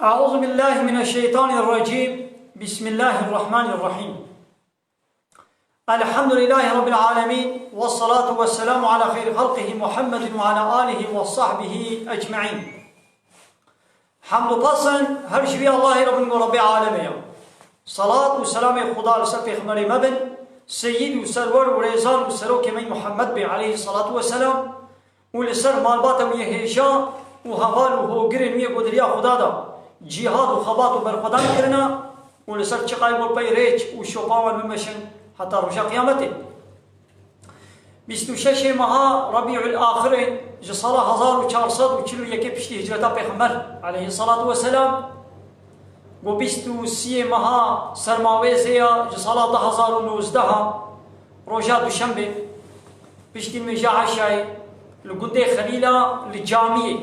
أعوذ بالله من الشيطان الرجيم. بسم الله الرحمن الرحيم. الحمد لله رب العالمين، والصلاة والسلام على خير خلقه محمد وعلى آله وصحبه أجمعين. حمد قصن هرشبي الله رب العالمين. صلاة والسلام خدا لسفي خمر مبن سيد وسرور وريزان وسروك من محمد بي عليه الصلاة والسلام ولسر مالبات ويهيشا وهوال وهوغرين ويقدريا خدا دا جهاد وخبات وبرخدان کرنا ولسر چقای والبای ریچ وشوپاوان بمشن حتى رجا قيامته. 26 ماه ربيع الآخر جسالة 1441 پشتی هجرتا پیغمبر عليه الصلاة والسلام و 23 ماه سرماویزیا جسالة 2019 رجا دوشنبه پشتی مجا عشای لگنده خلیلا لجامعه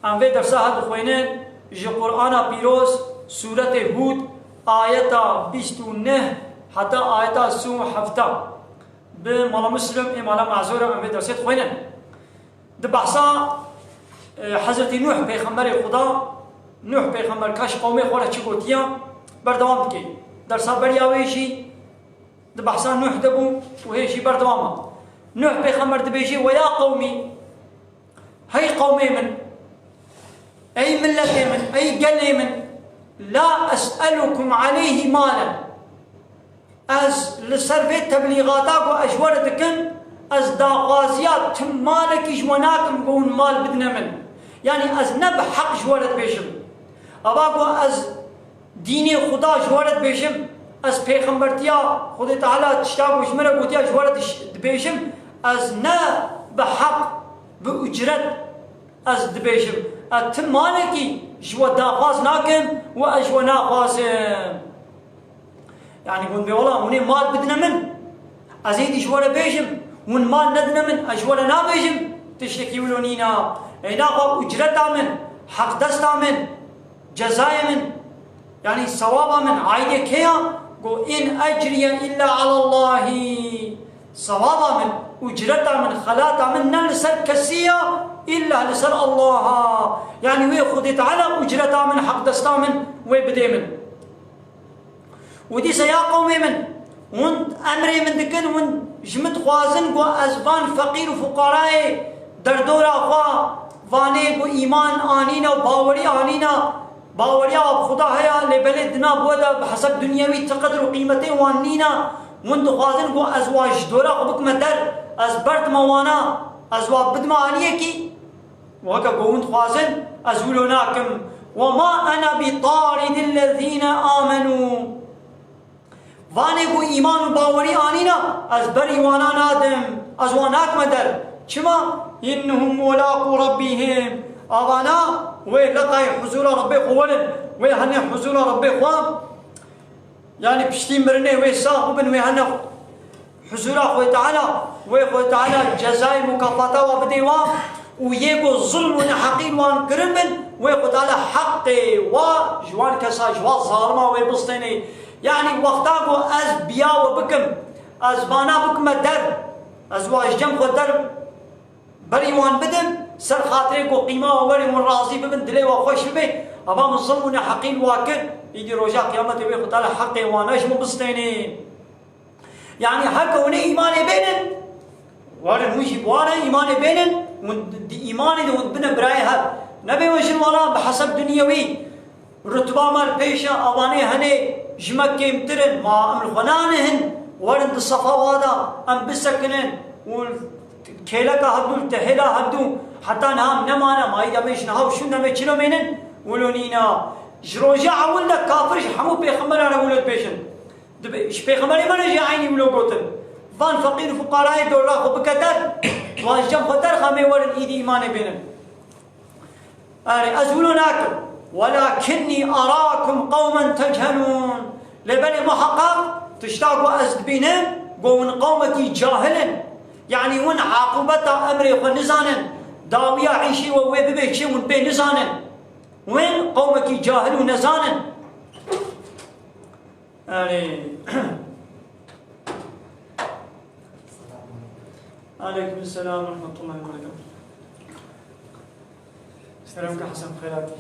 انوه درسا هد خوینن جه قرآن پیروز سورة هود آیتا 29 حتى آيات سو حفتا بمالا مسلم مالا معذورة أم درسات خوينن دبحثا حضرت نوح پیغمبر خدا نوح پیغمبر کاش قومي خورا چی گوتیا بردوام بکی درسا بریاویشی دبحثا نوح دبو وهيشي بردواما نوح پیغمبر دبيجي ويا قومي هاي قومي من أي ملة من أي قلي من لا أسألكم عليه مالا از لسرفه تبلیغاتاک و اجوردکن از داغازیات تم مالک جواناکم گون مال بدنا من يعني از نب حق جورد بيشم اباكو از دين خدا جورد بيشم از پیغمبرتیا خدا تعالى تشتاق وشمره قوتيا جورد بيشم از نا بحق بأجرت از دبيشم تم مالكي جوا داغاز ناكم و اجوانا غازم يعني قول بيولا وني مال بدنا من أزيد إشوارا بيجم ون مال ندنا من أشوارا نا بيجم تشتكي ولونينا إنا قاب أجرتا من حق دستا من جزايا من يعني صوابا من عايدة كيا قو إن أجري إلا على الله صوابا من أجرتا من خلاتا من نلسل كسيا إلا لسل الله يعني ويخذ تعالى أجرتا من حق دستا من ويبدي من ودي سيا قومي من وند أمري من دكن وند جمت خوازن قو أزبان فقير وفقراء دردورا خوا واني قو إيمان آنينا وباوري آنينا باوريا وخدا هيا لبلدنا بودا بحسب دنيوي تقدر وقيمته وانينا وند خوازن قو أزواج دورا خبك مدر أزبرت موانا أزواج بدما آنيه كي وهكا قو وند خوازن أزولوناكم وما أنا بطارد الذين آمنوا وانه کو ایمان و باوری آنینا از بری وانا نادم از واناک مدر چما انهم ملاقو ربهم آوانا و لقای حضور رب خوالن و هنه حضور رب خوام يعني بشتي مرنه و صاحبن و هنه حضور خوي تعالى و خوي تعالى جزاء مكافاتا و بديوام و يگو ظلم و حقير وان كرمن و خوي تعالى حق و جوان كسا جوان ظالما و بسطيني يعني وقتاكو از بيا وبكم از بانا بكم در از واججم خو در بريوان بدم سر خاطركو قيمه ووري من راضي ببن دلي وخوش به ابا مظلمون حقين واكن يجي رجا قيامته وي خدال حق واناش مبسطيني يعني حق وني ايمان بينن وارن وشي وانا ايمان بينن ايمان دي بن برايها نبي وجن ولا بحسب دنيوي رتبه مال بيشا اواني هني جمك يمترن ما أمر خنانهن ورد الصفا وادا أم بسكنن والكيلك هدو تهلا هدو حتى نام نمانا ما إذا مش نهاو شو نمي چلو منن ولونينا جروجا عولنا كافرش حمو بيخمر على ولد بيشن إيش بيخمر ما نجي عيني ولو قوتن فان فقير فقراء دور راخو بكتر واجم خطر خمي ورد إيدي إيمان بينن أزولوناكم ولكني أراكم قوما تجهلون لبني محقق تشتاقوا أزدبينهم قوم قومك جاهلا يعني ون عاقبة أمري ونزانا داويا عيشي وويببيشي ون بين نزانا وين قومك جاهلون نزانا عليكم السلام ورحمة الله وبركاته. سلامك حسن خيراتي.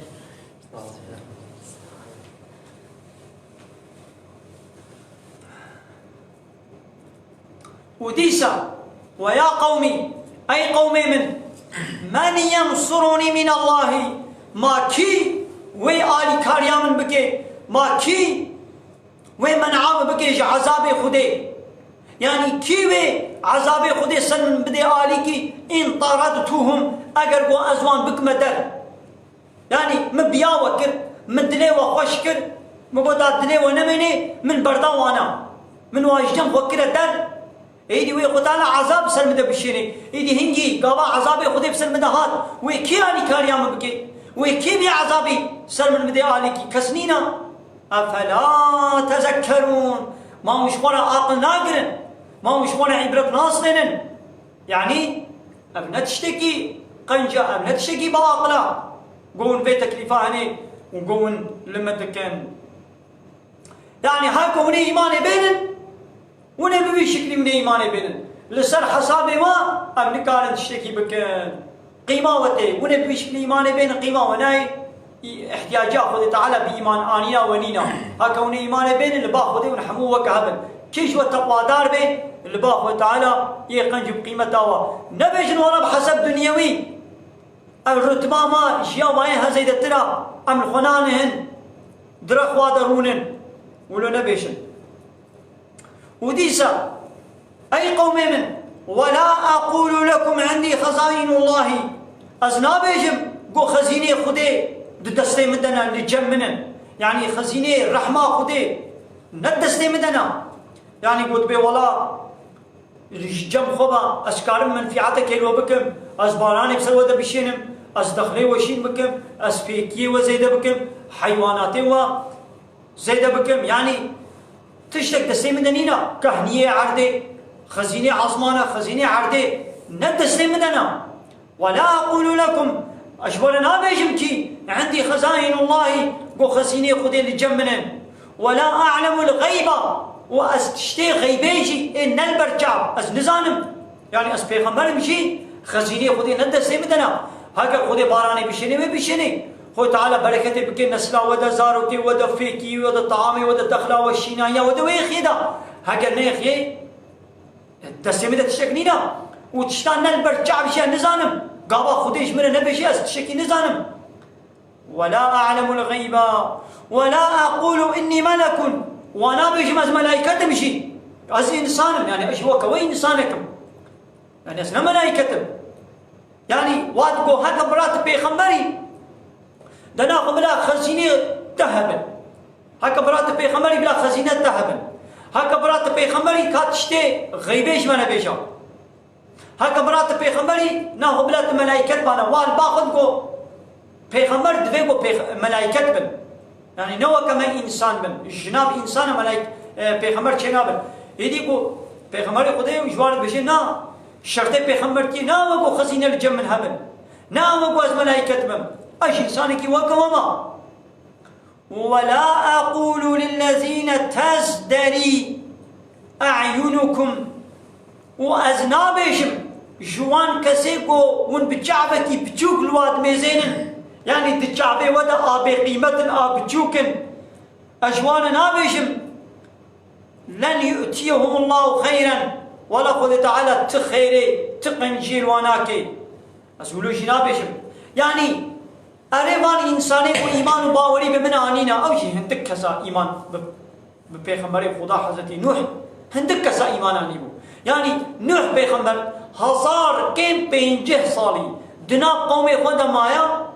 وديسا ويا قومي أي قومي من ينصرني من الله ما كي وي آلي كاريا من بكي ما كي وي منعام بكي عذاب خدي يعني كي وي عذاب خدي سن من بدي آلي كي إن طردتهم أجر قو أزوان بك مدر يعني مبيا وكر من دلي وخشكر مبدا دلي ونمني من بردا وانا من واجدم وكر در ايدي وي قتال عذاب سلم ده بشيني ايدي هنجي قابا عذاب خدي بسلم ده هات وي كي اني كاريا مبكي وي كي بي عذابي سلم بدي عليكي كسنينا افلا تذكرون ما مش ولا عقل ناقرن ما مش ولا عبرة ناصرن يعني ابن تشتكي قنجة ابن تشتكي بعقلها قون في تكليفة هني وقون لما تكن يعني هاكو من ايمان بينن ونبي شكل من ايمان بينن لسر حسابي ما ابن كانت تشتكي بكن قيماوته ونبي شكل ايمان بين قيمة وناي احتياجات خذ تعالى بايمان انينا ونينا هاكو من ايمان بين اللي باخذه ونحموه وكهبل كيش والتقوى دار بين اللي باخذ تعالى يقنج بقيمته نبي ولا بحسب دنيوي الرتبة ما اشياء ما زيد الترى ام الخنانهن درخ وادرونن ولو نبيشن وديسا أي قوم من ولا أقول لكم عندي خزائن الله أزنابيجم قو خزينة خدي دستي مدنا لجمنا يعني خزينة الرحمة خدي ندستي مدنا يعني قلت بي ولا الجم خبا أسكارم منفعتك يلو بكم أزباراني بسوى بشينم أزدخلي وشين بكم أسفيكي وزيد بكم حيواناتي وزيد بكم يعني تشتك دستي مدنينا كهنية عردي خزينة عظمانة خزينة عردي ندستي مدنا ولا أقول لكم أشبرنا بيجمكي عندي خزائن الله قو خزينة خدي لجمنا ولا أعلم الغيبة وأستشتي غيبيجي إن البرجع أز نزانم يعني أز بيغمبر مشي خزينة خدي ندستي مدنا هكا خدي باراني بشيني ما بشيني خو تعالى بركتي بكي نسلا ودا زاروتي ودا فيكي ودا طعامي ودا دخلا والشينايا ودا ويخيدا هكا نيخي دستي مدى تشكنينا وتشتان البرجع بشي نزانم قابا خديش من نبشي استشكي نزانم ولا أعلم الغيبة ولا أقول إني ملك وانا بيجي از ملائكة مشي از إنسان يعني أشوك وين إنسانكم يعني أسنا ملائكة يعني واتقو هكا برات بيخمبري دنا بلا خزينة ذهب هكا برات بيخمبري بلا خزينة ذهب هكا برات بيخمبري كاتشتي غيبيش ما نبيشا هكا برات بيخمبري ناهو بلات ملائكة بانا وال باخذ بيخمبر دفيقو ملائكة بن يعني نوع كما إنسان بن جناب إنسان ملائكة بيخمبر جناب يديكو بيخمبر خدي وجوار بشي نا شرط بيخمبر كي نا وكو خزينة الجمن هبن نا وكو از ملائكة بن ايش انسانك وكما ولا اقول للذين تزدري اعينكم واذنابهم جوان كسيكو ون بجعبتي بجوك الواد ميزين يعني تجعبي ودا ابي قيمه ابجوكن اجوان نابهم لن يؤتيهم الله خيرا ولا خذ تعالى تخيري تقنجيل واناكي اسولو جنابهم يعني أريبان إنساني وإيمان وباوري بمن آنينا أو شيء هندك كسا إيمان ببيخمبر خدا حضرت نوح هندك كسا إيمان آنيبو يعني نوح بيخمبر 1050 صالي دنا قومي خدا مايا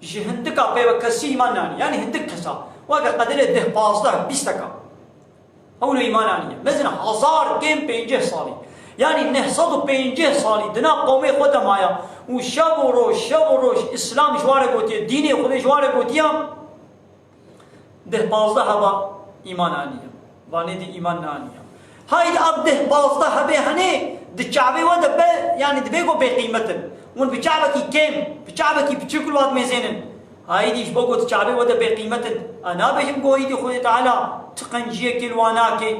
جي هندك أبي كسي إيمان آني يعني هندك كسا وقت قدر ده بازده 20 أولو إيمان آنية مثلا 1050 صالي يعني 950 صالي دنا قومي خدا مايا وشب وروش اسلام جواره قوتيه دين خود جواره قوتيه ده 15 هبا ایمان آنیه وانه دی ایمان آنیه هاي اب ده 15 هبه هنه دچابه و ده يعني ده بگو به قیمتن اون بچابه کی کم بچابه کی بچکل واد میزنن هاي دیش بگو دچابه و ده به قیمتن انا بهم گویی دی خود تعالی تقنجیه کلواناکه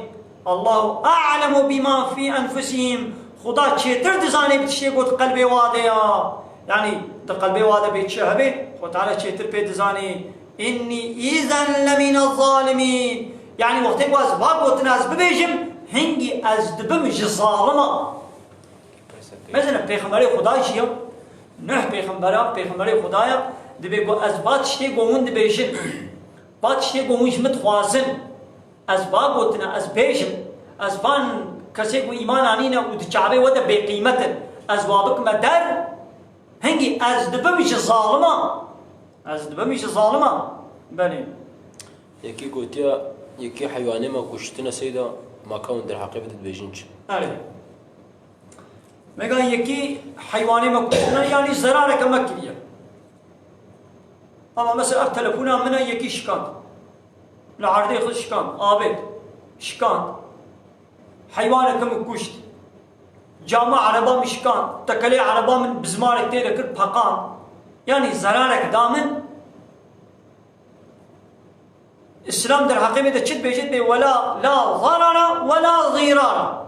الله اعلم بما في انفسهم خدا چتر دزانه بتشي قلت قلبي واضيا يعني ده قلبي واضي بيتشهبه وتعالى چتر بي دزانه اني اذا لمن الظالمين يعني وقت واز باقو تناز ببيجم هنگی از دبم ظالما مثلا پیغمبر خدا چیه نه پیغمبر خدایا دبی گو از بات شتی گوند بیشن بات شتی گوش متخوازن از با گوتنا از بیشم از بان کسی گو ایمان آنینا و دچابه وده بی قیمت از وابک مدر هنگی از دبمش ظالما بله یکی گوتیا یکی حیوانی ما کشتن سیدا ما کون در حقیقت بیشنچ آره میگن یکی حیوانی ما کشتن یعنی ضرر کم کریه اما مثلا تلفون منه یکی شکاند لعرضی خود شکاند آبد شکاند حیوان کم کشت جامع عربا مشکان تکلی عربا من بزمارک تیره کرد پاقان یعنی ضررک دامن اسلام در حقیقت چت بیجت به ولا لا ضرر ولا ضرار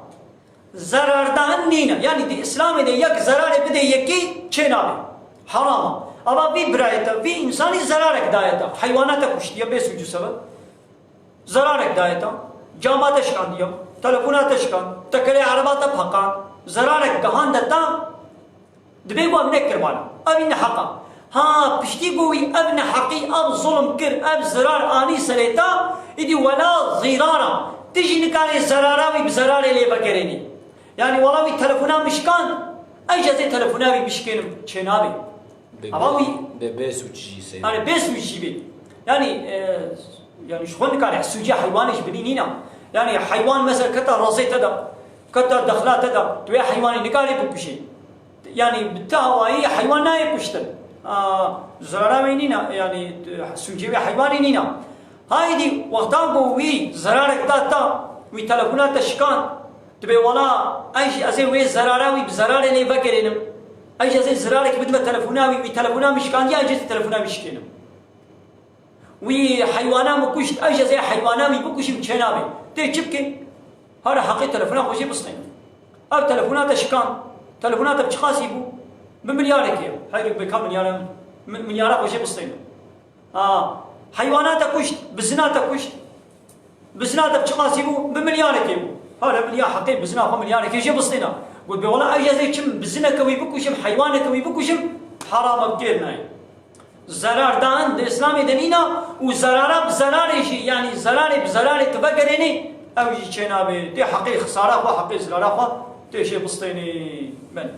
ضرر دهن نینا یعنی دی اسلام ده یک ضرر بده یکی چه نامه حرامه اما بی برایتا بی انسانی ضررک دایتا حیوانات کشتیه به سوجو سبب ضررک دایتا جامعات شکاندیه تلفونات شکاند تکلی عربات پاقان ضررك جهان دتا دبيقوا ابنكر مالا ابن حقا ها بشتي قوي ابن حقي اب ظلم كر اب زرار اني سريتا يدي ولا ضرارا تجي نكاني زراراوي بزرار اللي بكرني يعني والله تلفونا مشكان اي جزء تلفونا مشكين شنابي ابوي بيس وتجي سيد انا بيس وتجي يعني شلون كان السوجي حيوانش بنينينا يعني حيوان مثلا كتا رصيت هذا كتا دخلات هذا توي حيواني نكاري بكشي يعني بالتهوى حيوان ناي كشتن زرارة نينا يعني سوجي حيواني نينا هاي دي وقتها قوي زرارة كتا وي تلفونات تشكان تبي ولا ايش ازي وي زرارة وي بزرارة اللي بكرينم ايش ازي زرارة كبدمه تلفوناوي وي تلفونا مشكان يا ايش تلفونا مشكينم وي حيوانا مكشت ايش ازي حيوانا مي بكشي بشنابي تيجبكي هذا حقيقة تلفونات خوشي بسطين أو تلفونات شكان تلفونات بشخاصي بو بمليارك يا هاي بكم مليارات خوشي بسطين حيوانات كشت بزنات كشت بزنات بشخاصي بو بمليارك يا هذا مليار حقيقة بزنا هو مليارك يجي بسطينا قلت بي والله أي زي كم بزنك ويبكوشم حيوانك ويبكوشم حرام بكيرنا زرار دان الإسلام دنينا وزرار بزرار شيء يعني زرار بزرار تبقرني أو يجي شنابي دي حقيقة خسارة وحقيقة زرارة دي شيء بسطيني من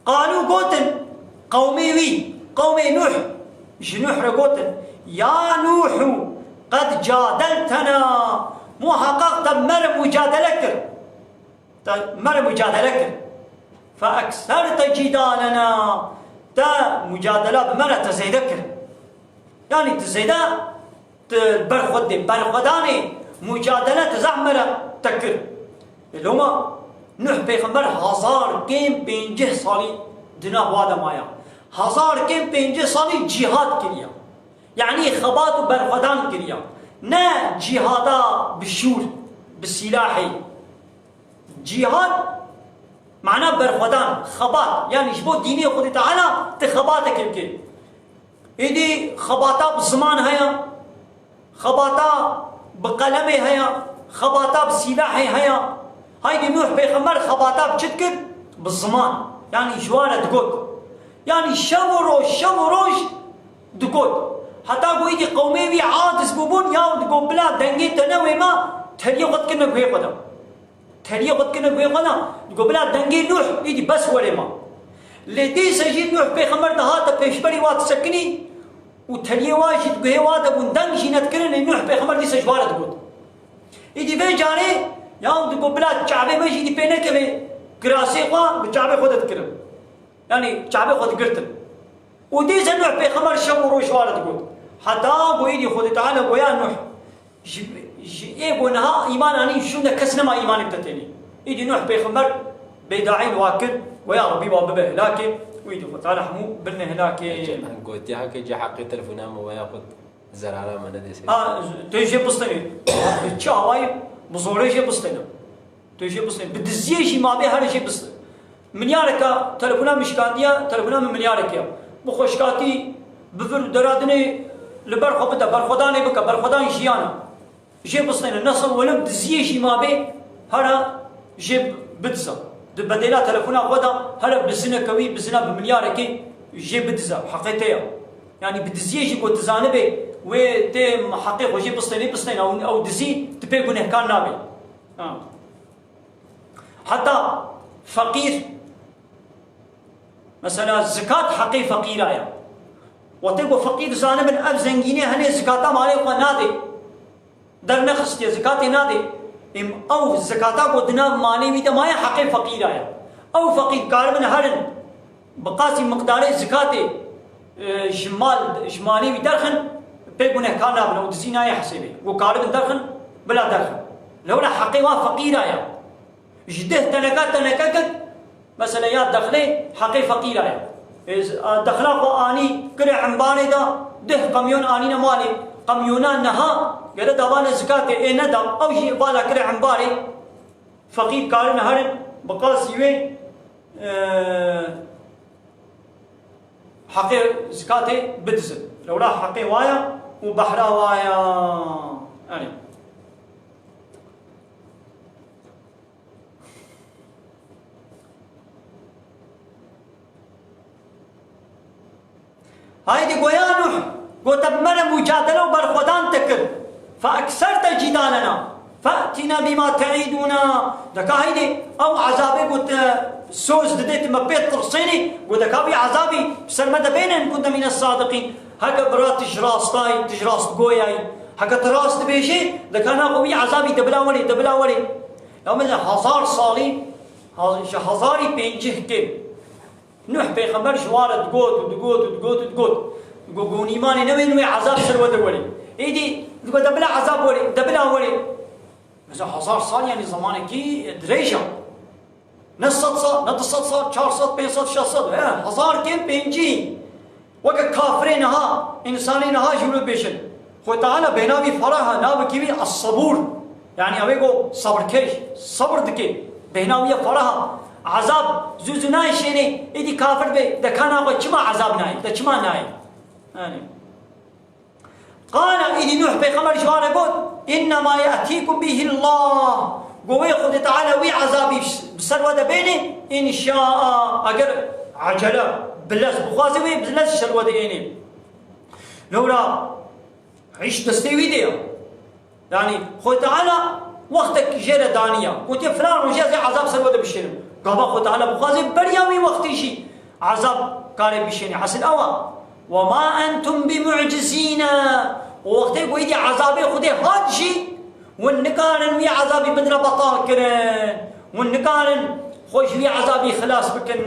قالوا قوتن قومي نوح مش نوح رقوتن يا نوح قد جادلتنا مو حققت مر مجادلك فأكثرت جدالنا تا مجادلة بمرة تزيدك يعني تزيدا برخداني مجادلة تزعمرة تكر اللي هما نوح بيغمبر 1050 سالي دنا وادا مايا 1050 سالي جهاد كريا يعني خبات وبرخدان كريا نا جهادا بالشور بالسلاحي جهاد معناه برخدان خبات يعني شبو ديني خود تعالى تخباتك يمكن إيدي خباتا بزمان هيا خباتا بقلمه هيا خباتا بسلاحي هيا هاي نوح بيغمبر خباتا بشتكر بالزمان يعني جوارة دقود يعني شوروش دقود حتى قويدي قومي بي عادس ببون ياو دقود بلا دنگي تنوي ما تريه قد كنا بيه قدم دقود بلا دنگي نوح ايدي بس ولما لدي سجيد نوح بيغمبر دهاتا بيشبري وات سكني وتريه واجد بيه وادا بندنگ شينت كرن نوح بيغمبر دي سجوارة دقود ايدي بي جاني ياو دقود بلا چعبه مجي ايدي بينه كبه قراسي خواه بچعبه خودت كرم يعني چعبه خود قرتن ودي نوح بيغمبر شوروش وارد دقود حتى قويدي خود تعالى قويا نوح ايه قونها ايمان اني شو كسنا ما ايمان بتتني ايدي نوح بيغمبر بيداعين واكد ويا ربي بابه هلاكي ويدي خود تعالى حمو بلنا هلاكي قلت يا حكي جا حقي تلفونا ما وياخذ زرارة ما ندي سي تيجي بسطني تشاواي بزوريش بسطنا تيجي بسطني بدزيشي ما بي هر شيء بسط من يارك تلفونا مشكانديا تلفونا من يارك يا بخوشكاتي بفر درادني لبرخو بدا برخداني بك برخدان جيانا جيب بسطين النصر ولم تزيجي ما بي هرا جيب بدزا بديلا تلفونا غدا هرا بزنا كوي بزنا بمليار كي جيب بدزا حقيقية يعني بدزيجي قلت زانبي وتم حقيقة وجيب بسطين أو دزي تبي قنه كان نابي حتى فقير مثلا زكاة حقي فقير آيا وتبقى فقير زانب أب زنجيني هني زكاة مالي نادي در نخستي زكاة نادي أو زكاة قدنا مالي بيتا مايا حقي فقير آيا أو فقير كارمن هرن بقاسي مقدار زكاة جمالي بيدرخن بيقونه كان نابن أو دزينا يحسبه وكارمن درخن بلا درخن لولا حقي فقير آيا جده تنكات مثلا يا دخلي حقي فقير آيا دخلا کو آني كري عمباني دا ده قميون آني نمالي قميونان نها قد دوان زكاة اي ندم او شيء بالا كري عمباري فقير كارن هرن بقاس يوي حقي زكاة بدزل لولا حقي وايا وبحرا وايا يعني هايدي قويا نوح قلت بمنا مجادلة وبرخودان تكر فأكثرت جدالنا فأتنا بما تعيدنا دكا هايدي أو عذابي قلت سوز دديت مبيت ترصيني قلت كابي عذابي بسر مدى بينن كنت من الصادقين هكا برات تجراس طاي تجراس قوياي هكا تراس تبيشي دكا ناقوي عذابي دبلا ولي لو مثلا هزار صالي هزاري بينجه كيب نوح پیغمبر شوارد دقوت قون إيماني نوين وي عذاب سر ودولي إيدي دبلا عذاب ولي دبلا ولي مثلا 1000 سال يعني زمانه كي دريجة نصد صد 400 500 600 1000 كم بينجي وك كافرين ها إنسانين ها جلو بيشن خو تعالى بيناوي فرها ناو كيوي الصبور يعني أبيكو صبر كيش صبر دكي بيناوي فرها عذاب زوزناي شيني إدي كافر بي دكانا قد چما عذاب ناي دا چما ناي يعني قال إدي نوح بيغمر جوانه قد إنما يأتيكم به الله قوي خد تعالى وي عذابي بسر ودا بيني إن شاء أقر عجلة بلس بخوازي وي بلس شر ودا إني لولا عيش دستيوي دي يعني خد تعالى وقتك جيرة دانية قلت فلان وجازي عذاب سر ودا بشيرم قابا خد تعالى بخوازي برياوي وقتي شي عذاب كاري بشيني حسن أوا وما أنتم بمعجزين ووقتي قويدي عذابي خدي هاتشي والنكارن ويا عذابي بدنا بطال كرن والنكارن خوش ويا عذابي خلاص بكن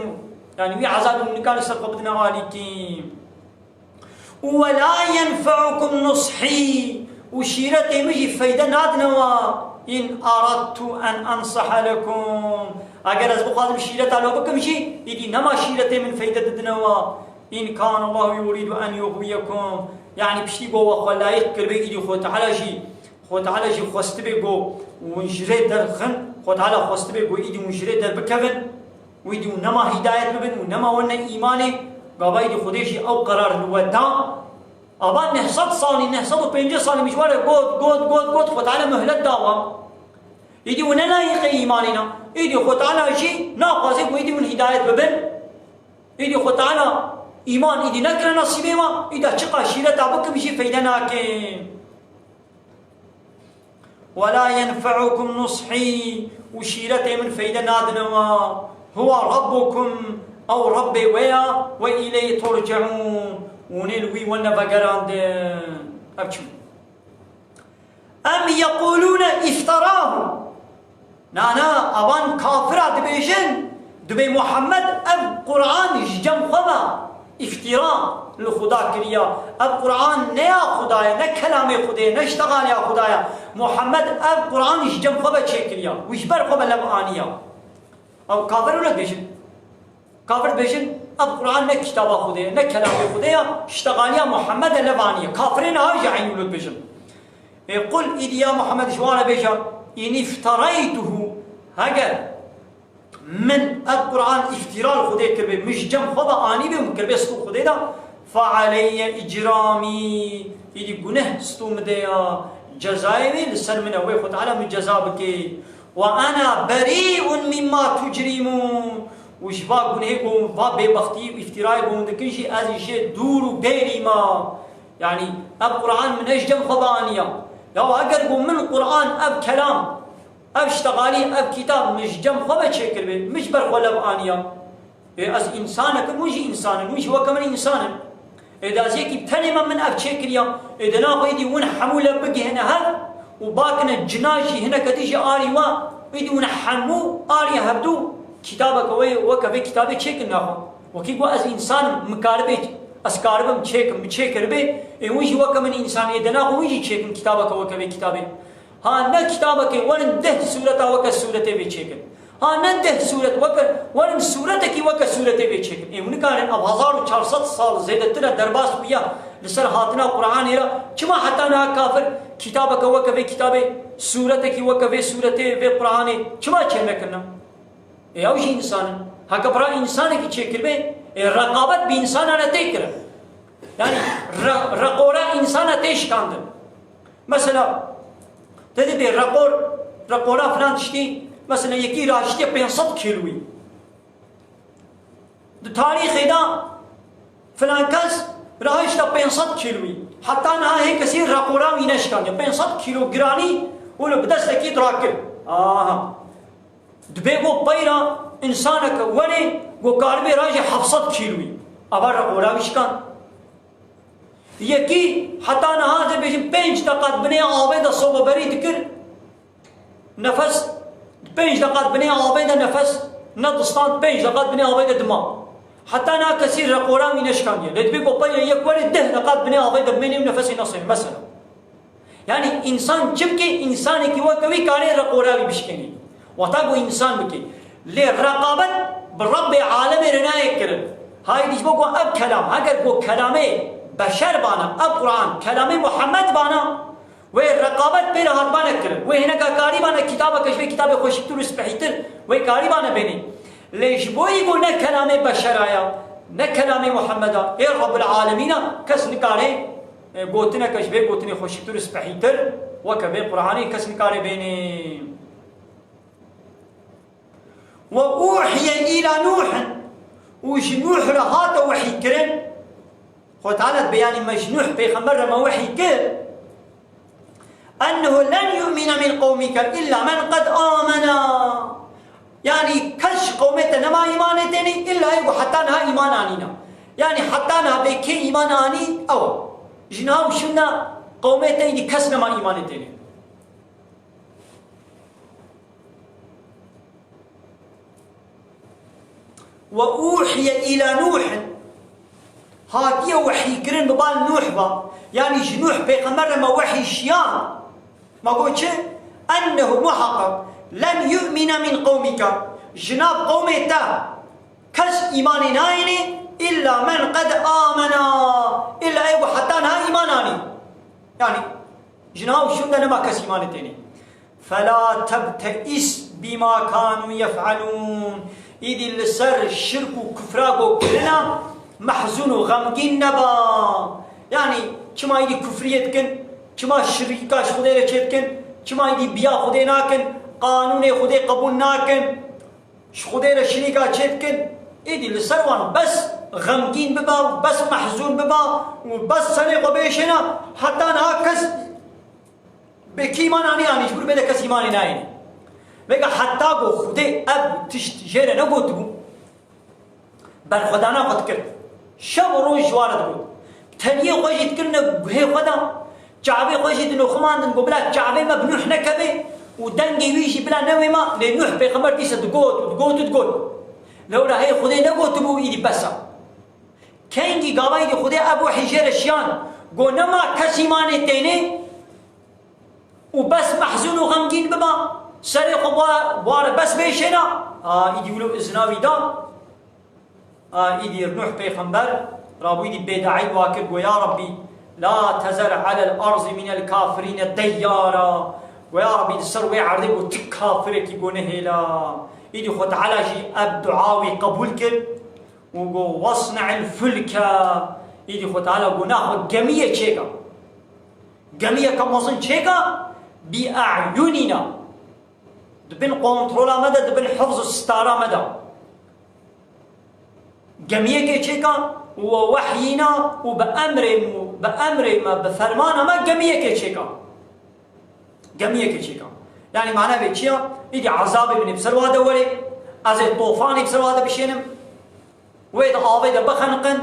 يعني ويا عذابي والنكارن سرق بدنا واليكي ولا ينفعكم نصحي وشيرتي مجي فايدة نادنوا إن أردت أن أنصح لكم أجر أزبق هذا شيرة لو بكم شيء يدي نما شيرتي من فايدة دنوا إن كان الله يريد أن يغويكم يعني بشتي جوا خلايق كربي يدي خو تعالى شيء خو تعالى شيء خستبي جو ونجري درخن خو تعالى خستبي جو يدي ونجري در بكفن ويدي نما هداية ببن ونما ون إيمانه قابا يدي خديشي أو قرار الوداع أبان نحصد صاني نحصد بينجي صاني مشوار قود خو تعالى مهلت داوام يدي وننا يقي إيماننا يدي خو تعالى شيء ناقصك ويدي من هداية ببن يدي خو تعالى إيمان يدي نكر نصيبه ما إذا شقا شيرة تابك بشي فيدناك ولا ينفعكم نصحي وشيرتي من فيدنادنا هو ربكم أو ربي ويا وإليه ترجعون ونلوي ونبقراند أبشم أم يقولون افتراه نانا أبان كافرة دبيجن دبي محمد أب قرآن جم خبا افتراء لخدا كريا اب قرآن نیا خدایا نه کلام خدای نه اشتغال یا خدایا محمد اب قرآن جم خبا چه کریا وش بر خبا لب آنیا او کافر ولا بيشن کافر بيشن اب قرآن نه کتاب خدای نه کلام خدایا اشتغالیا محمد لبانیا کافرین ها جعین ولد بيشن قل إذ محمد شوانا بيشا إن افتريته هجر من القرآن افتراء خدای کرده مش جم خدا آنی بیم کرده ستو خدای دا فعلی اجرامی ایدی گناه ستو مده جزائي لسر من أوي خد على من جزابك وأنا بريء مما تجرمون وش باقون هيكم باب بختي وافتراء بون دكنشي هذا شيء دور بيري ما يعني أب قرآن من أجدم خبانية لو أقرب من القرآن أب كلام أب اشتغالي أب كتاب مش جم خبا شكل به مش برخلب آنية از إنسانك مش إنسان مش هو كمان إنسان إذا زيك بتنم من أب شكليا إذا ناخذ يدي ون حمولة بقي هنا هذا وباكنا الجناشي هنا كديش آري وا يدي ون حمو آري هبدو كتابك وكفي كتابك شكل ناخذ وكيف از إنسان مكاربه أسكاربم شكل به وش هو كمان إنسان إذا ناخذ وش شكل كتابك وكفي كتابه ها نا كتابك ورن ده سورة وك سورة بيشكل ها نده سورة وك ورن سورتك وك سورة بيشكل ونكان أب 1400 سال زيادة ترى درباس بيا لسر هاتنا القرآن هنا كما حتى نا كافر كتابك وك في كتابه سورتك وك في سورة في القرآن كما كنا كنا أوش إنسان هكبر إنسان كي شكل به الرقابة بإنسان أنا تكره يعني رقورة إنسان تيش كاندم مثلا تدري رقورة فلان تشتي مثلا يكي راشتي 500 كيلوي تاريخ هذا فلان كاس راهيش 500 كيلوي حتى أنا هيك كثير رقورة وينش كان 500 كيلو جراني ولا بدس لكي تراكب دبيبو بيرا إنسانك ولي وكاربي راجع 700 كيلوي أبا رقورة ويش كان يكي حتى أنا هذا بيجي 5 دقائق بني عابد الصوب بريد كر نفس 5 دقائق بني عابد نفس ندستان 5 دقائق بني عابد دماغ حتى أنا كثير رقورة من إشكالية لتبي قبيل يكبر 10 دقائق بني عابد بني نفس نصين مثلا يعني إنسان جبكي إنسان كي وكوي كاري رقورة بيشكني وتابو إنسان بكي للرقابة بالرب عالم رناية كرن هاي ديش بقوا أب كلام هاجر بقوا كلامي بشر بانا اب قرآن كلام محمد بانا والرقابت بين هات بانا كرن وهنا كاري بانا كتابه كشفي كتاب خوشكتر وسبحيتر وكاري بانا بيني ليش بو يقول نا كلام بشر آيا نا كلام محمد يا رب العالمين كس نكاري قوتنا كشفي قوتني خوشكتر وسبحيتر وكبي قرآني كس نكاري بيني وأوحي إلى نوح وش نوح رهات وحي كرن وتعالى بيان مجنوح بيغمبر ما وحي كر أنه لن يؤمن من قومك إلا من قد آمن يعني كش قومتنا ما إيمانتني إلا يقول حتى أنها إيمان آنينا يعني حتى أنها بكي إيمان آني أو جناو شنا قومتني كسنا ما إيمانتني وأوحي إلى نوح هاتيه وحي كرن ببال نوح با يعني جنوح بيغمبر ما وحي شيان ما قلت أنه محقق لن يؤمن من قومك جناب قومتا كس إيمان نايني إلا من قد آمن إلا أيوة حتى نها إيماناني يعني جناب شندنا ما كس إيمان تاني فلا تبتئس بما كانوا يفعلون إذ السر الشرك وكفراق كلنا محزون وغمگين نبا يعني كما يدي كفريت كن كما شركاش خدي رچت كن كما يدي بيا خدي ناكن قانون خدي قبول ناكن خدي رشريكا چت كن إيدي لسروان بس غمگين ببا بس محزون ببا وبس سنه قبيشنا حتى ناكس بكيمان آني آنيش برو بدا كس إيماني نايني بگا حتى قو خدي أب تشت جيرا نقو تقو بل خدانا قد کرد شب و روز جوارد بود تنیه خوشید کرنه گوه خدا جعبه خوشید نخماندن گو بلا جعبه ما بنوح نکبه و دنگی ویشی بلا نوی ما لنوح پیغمبر دیسه دگوت لو را هی خدا نگوت بو ایدی بسا کنگی گاوه دی خدا ابو حجر شیان گو نما کسی مانه تینه و بس محزون و غمگین بما سری خواه بس بیشنا ایدی ولو ازناوی دا إيدي نوح بيغمبر رابويدي بدعي واكب ويا ربي لا تزر على الأرض من الكافرين ديارا ويا ربي تسروي عرضي وتكافرك يقول هلا إيدي خد على جي الدعاوي قبول كل وقو واصنع الفلك إيدي خد على قو ناخد جميع شيء گمیه که مزن چیکا بی اعیونینا دبن کنترل مده دبن حفظ ستاره مده گمیه که چیکا و وحینا و بأمر ما بفرمان ما گمیه که چیکا يعني معناه بيتشيا يدي عذاب ابن بسرواده ولي از طوفان بسرواده بشينم ويد آويد بخنقن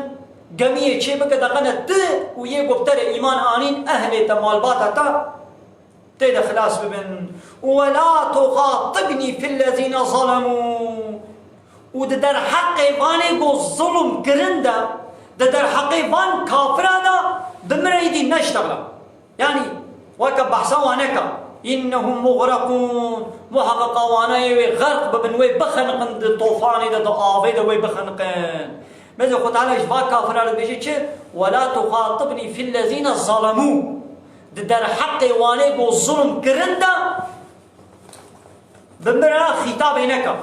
گمیه چه بك دقنت ويه قبتر ايمان آنين اهل تمالبات تا تيدا خلاص ببن ولا تخاطبني في الذين ظلموا وددر حق واني قو ظلم كرندا ددر حق وان كافرادا بمريدي نشتغل يعني وكا بحثا وانكا إنهم مغرقون محقق وانا غرق ببن وي بخنقن طوفاني دا آوي دا وي بخنقن ماذا قلت على إجباء كافر على بيجي ولا تخاطبني في الذين ظلموا در حق واني قو ظلم كرندا بمرا خطاب هناك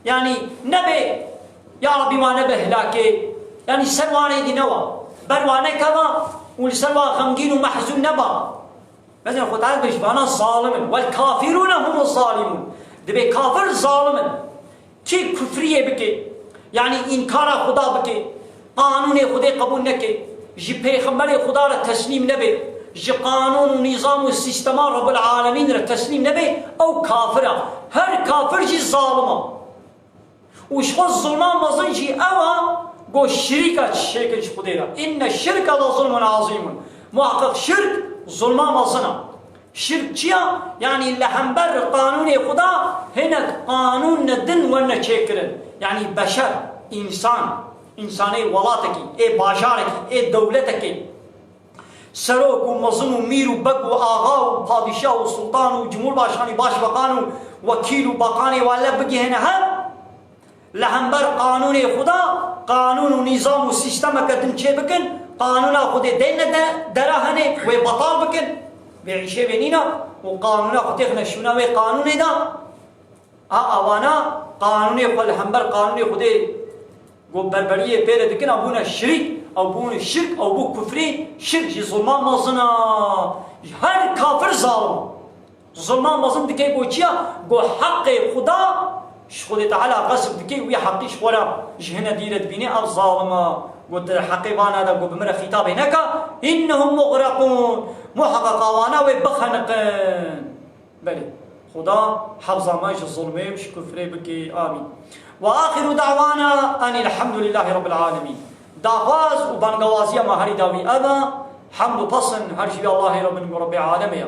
يعني نبي يا ربي ما نبه هلاكي يعني سلواني دي نوا برواني كما والسلوى غمقين ومحزون نبا مثلا خد تعالى بيشبانا ظالما والكافرون هم الظالمون دبي كافر ظالما كي كفرية بكي يعني إنكار خدا بكي قانون خدا قبول نكي جي پیغمبر خدا را تسليم نبي جي قانون ونظام والسيستم رب العالمين را تسليم نبي أو كافرة هر كافر جي ظالما وش هو الظلمان مظن جي أوا قو الشركة الشركة خدا إن الشرك لظلم عظيم محقق شرك ظلمان مظنا شرك چيا يعني لهمبر قانون خدا هناك قانون ندن ون چكرن يعني بشر انساني ولاتكي اي باشاركي اي دولتكي سروك ومظن ومير وبق وآغا وپادشاه وسلطان وجمهور باشاني باش بقان وكيل وبقاني ولا بقي هنا هم لهمبر قانون خدا قانون ونظام وسيستم كدن چه بكن قانون خدا دين دراهنه وبطال بكن بعيشه بيننا وقانون خدا خنشونا وقانون دا اوانا قانون خدا همبر قانون خدا گو بربریه پیدا دکن ابونا شرک او بون شرک او بو کفری شرک ظلمان مازنا هر کافر ظلمان مازن دکی گو چیا گو حق خدا خدا تعالی غصب دکی وی حقیش خورا جهنه دیرت بینی اب ظالما گو در حقی وانا دا گو بمرا خطاب نکا انهم مغرقون محقق وانا و بخنقن بله خدا حفظ ماش الظلمي مش كفري بكي آمين وآخر دعوانا أن الحمد لله رب العالمين دعواز وبانقوازيا ما هري داوي أبا حمد بصن هرشي الله رب العالمين